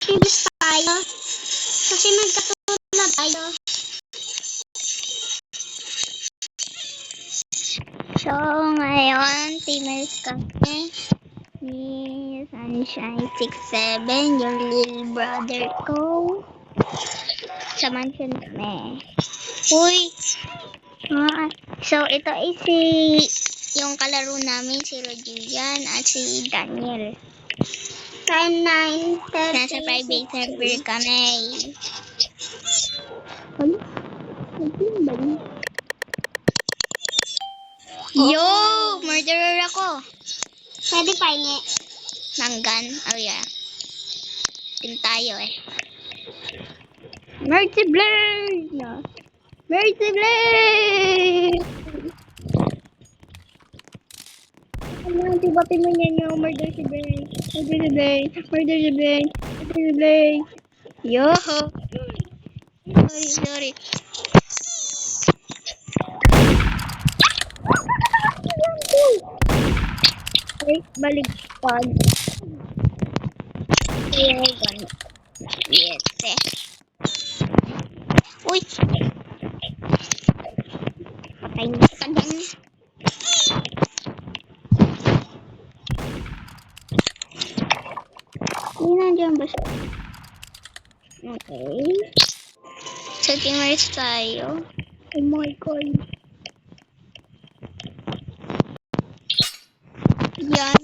Teams tayo. Kasi magkatulad tayo. So, ngayon, teamers kami ni Sunshine 67, yung little brother ko. Sa mansion kami. Uy! So, ito ay yung kalaro namin, si Rogian at si Daniel. 9, 10, nasa private server kami. Ano? Ba yun? Yo! Murderer ako. Pwede pahingi. Manggan? Oh yeah. Team tayo eh. Mercy Blade! Mercy Blade! Ano, diba pinunya nyo? Murder si Blade. Murder si Blade. Murder si Blade. Murder si Blade. Yo! Sorry. Ay, baligtad. Ayan. Yes, eh. Uy! Patay niya sa kanya. Hindi nandiyan ba siya? Okay. So, teamers tayo. Oh my God. Yan.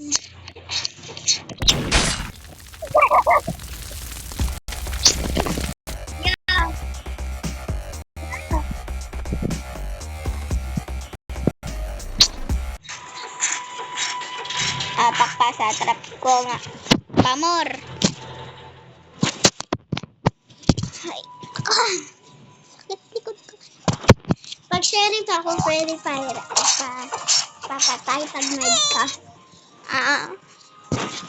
Takpa sa trap ko nga. Pamor. Ay. Sakit likod ko. Pag sharing ako, pwede fire. Papatay pag med ka.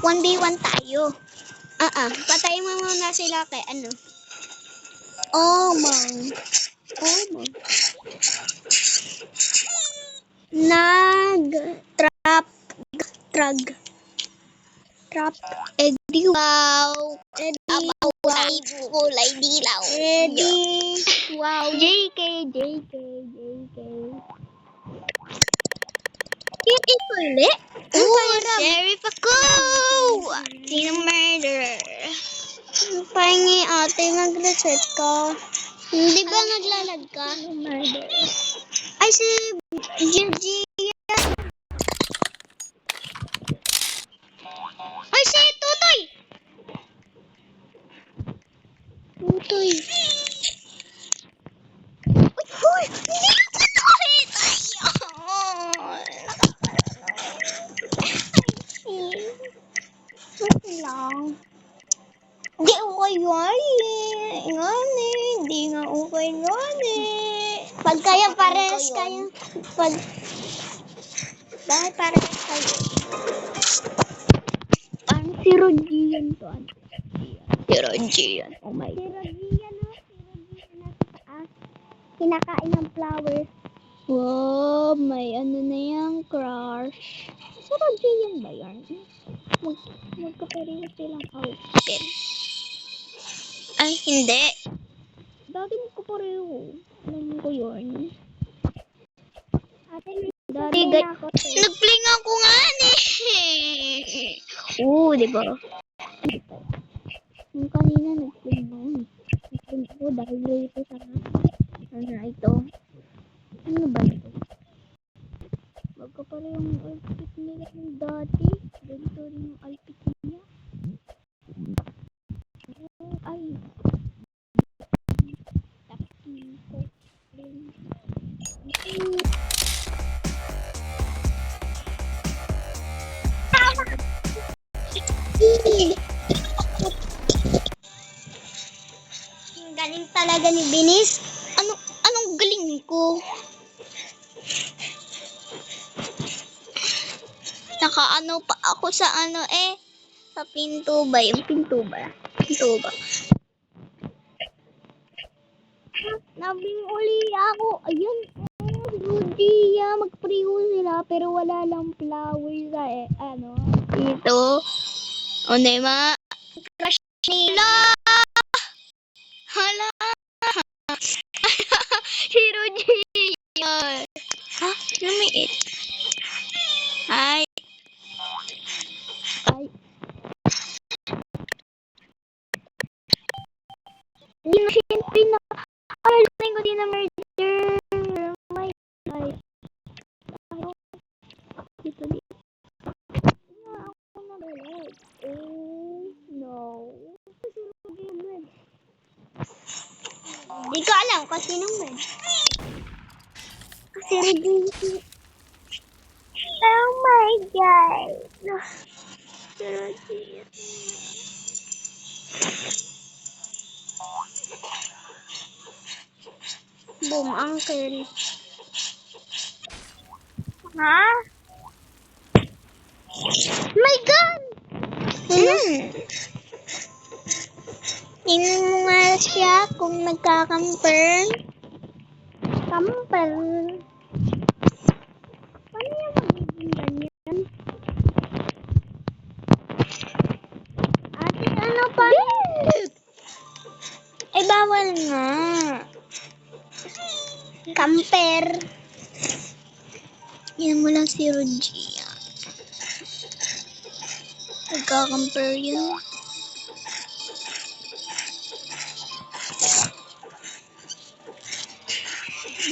1v1 tayo. Patay mo muna sila kay ano. Oh man. Nag-trap. Eddie. Wow. Eddie. Wow. Kulay dilaw. Eddie. Wow. JK. Ito ulit? Sheriff ako! Sino murderer? Pahingi ate, mag-reset ka. Hindi ba naglalag ka? Murderer. Ay, si Gigi. Ay, si Tutoy! Uy! Hindi ako nakita! Okay lang. Hindi okay Hindi nga okay Pag kaya parehas kayo. Dahil parehas kayo. Ano si Rogian to? Si Rogian. Oh my God. Si Rogian nasa taas. Kinakain ng flowers. Wow, may ano na yung crush. Si Rogian ba yan? Magkapareho silang outfit. Ay, hindi. Dati magkapareho. Alam ko yun. Nag-fling ako nga diba? Yung kanina nag-fling ako. Nag-fling ako dahil ito sa ito. Ano ba ito? Magkapareho yung outfit nila ng dati. Ganito rin yung outfit niya. Ay. Galing talaga ni Binis. Anong galing ko? Nakaano pa ako sa sa pinto ba? Yung pinto ba? Nabing uli ako. Ayun. Rudy, magpreho sila pero wala lang flowers ito. O, Nema. Crush Hala! Hala! Hero G! Ha? Lumiit. Ay. Ay. Hindi na siya na. Ay, lumain ko din na murder. Oh my God. Dito, dito. Ako na ulit. Oh, no. Di ko alam kung sinong man. Kasi Reggie. Oh my God. Reggie. Boom, uncle. Ha? My God! Tingnan mo nga siya kung nagkakamper. Kamper. Paano niya magiging ganyan? Ate, ano pa? Eh, bawal nga. Kamper. Yan mo lang si Rogia. Nagkakamper yun.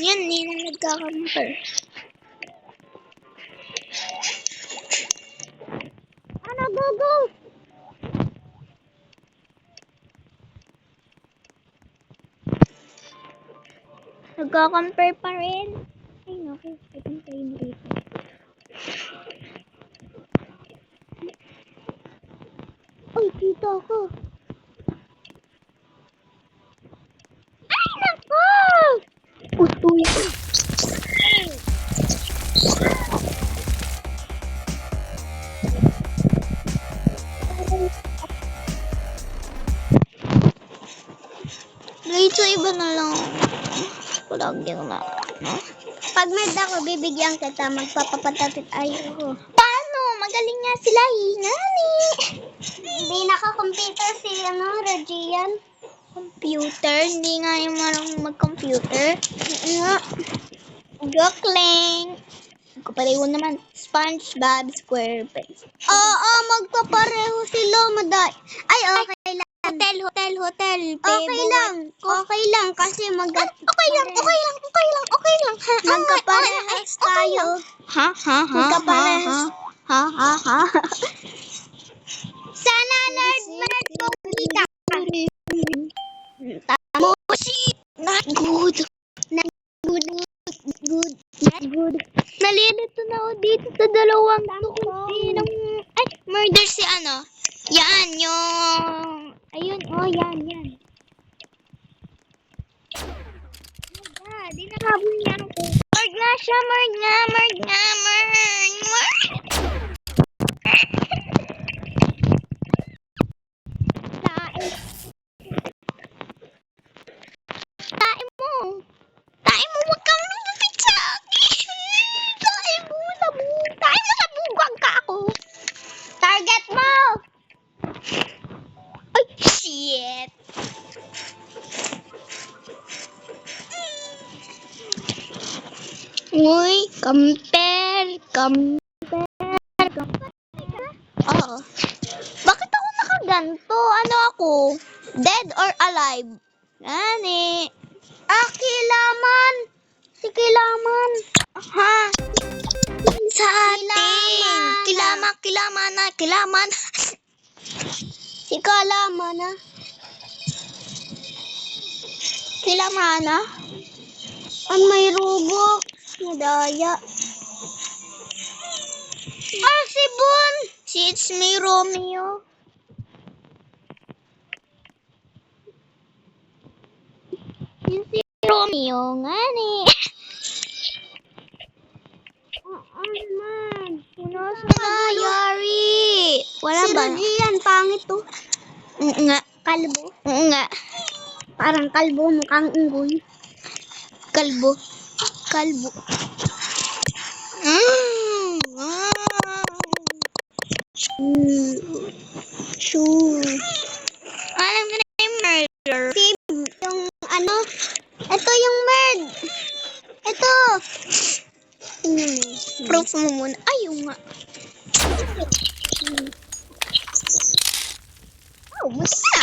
Yan, hindi na nagkakamper. Ano, go! Nagkakamper pa rin. Ay, naku. Itong tayo dito. Ay, dito ako. Ay, naku! Putuloy ko. Dito iba na lang. Lagyan na. No? Pag med ako, bibigyan kita. Magpapapatapit ako. Paano? Magaling nga sila Nani. Hindi naka-computer si Regian. Computer? Hindi nga yung marunong mag-computer. Nga. Joke lang. Magkapareho naman. SpongeBob SquarePants. Oo, magpapareho sila. Ay, okay lang. Hotel. Okay lang. Kasi Okay lang. Magkaparehas tayo. Ha? Magkaparehas. Ha? Sana Lord Merk kung kita. Tamo si. Not good. Nalilito na ako dito sa dalawang sinong... Ay, murder si ano? Yan, yung... Ayun, yan. Di nakahabol niya ako. Murd nga siya, murd nga. Tae mo, wag kang lumapit sa akin. Tae mo, sabugag ka ako. Target mo! Ay, shit! Uy, compare. Oo. Bakit ako nakaganto? Ano ako? Dead or alive? Gani. Kilaman. Si Kilaman. Ha? Sa atin. Kilaman. Si Kalaman na. Kilaman na? Ang may rubok. Nadaya. Si Bon. It's me, Romeo. Yung si Romeo nga ni. Man. Puno sa Yari. Wala ba? Si Rogian, pangit to. Nga. Kalbo. Nga. Parang kalbo, mukhang unggoy. Kalbo. Shoo. Proof mo muna. Ay, yung nga. Oh, buti na.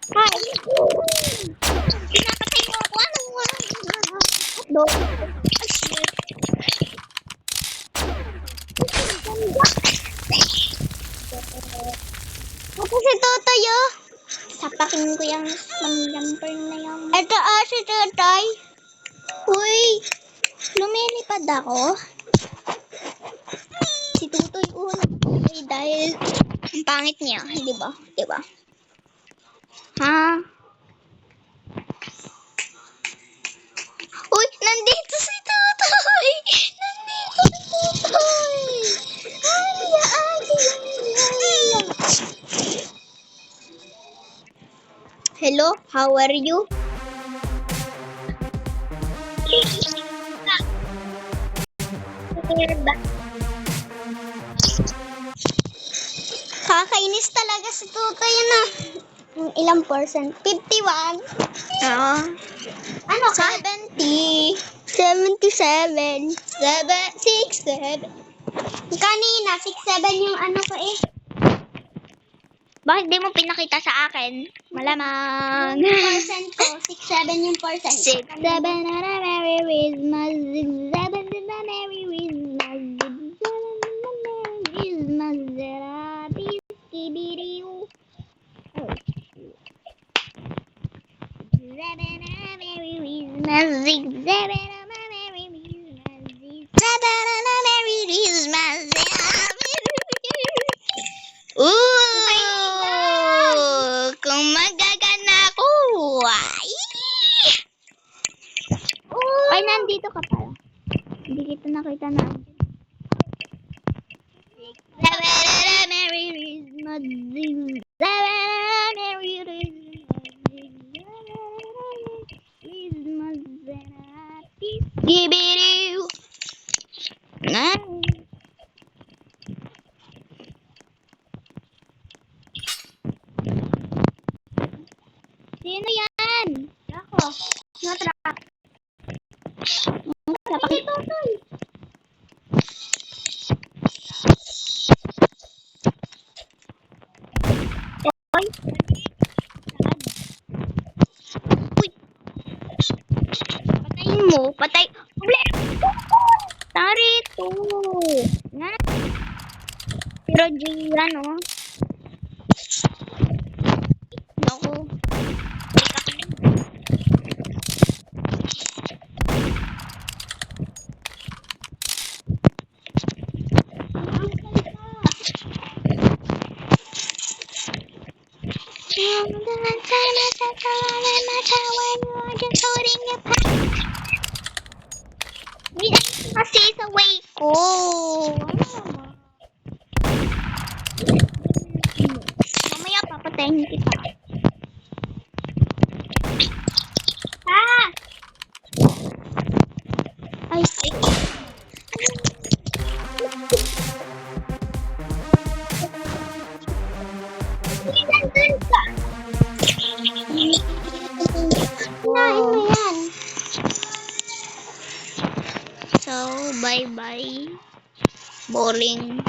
Hi. Pinapatay mo ako. Ano? Ako si Totoy, oh. Sapakin ko yung jumper na yung... Ito, si Totoy. Uy, lumilipad ako. Si Totoy, dahil ang pangit niya, di ba? Di ba? Ha? Uy, nandito si Totoy! Nandito si Totoy! Hello, how are you? Kakainis talaga si Totoy na. Ilang percent? 51? Oo. Ano ka? 70. 77. 67. Kanina, 67 yung ano ko eh. Bakit di mo pinakita sa akin? Malamang. Yung percent ko, 67 yung percent. 67 na na Merry Christmas. 67 na Merry Christmas. 67 na Merry Christmas. Happy Skibidi-oo. Oh. 67 na Merry Christmas. 67 na Merry Christmas. 67 na Merry Christmas. Kung magagana ako. Ay, nandito ka pala. Hindi kita nakita na. Merry Christmas. Merry Christmas. Skibidi-oo. Sino yan? Ako. Natrap. Napakit. Oy. Uy. Patayin mo. Patay. Tarito. Nga. Pero Gian, oh. Naku. Kasi sa way ko. Mamaya papatayin kita. Ha? Ay. Nandun ka. Kinain mo yan. So, bye-bye. Boring.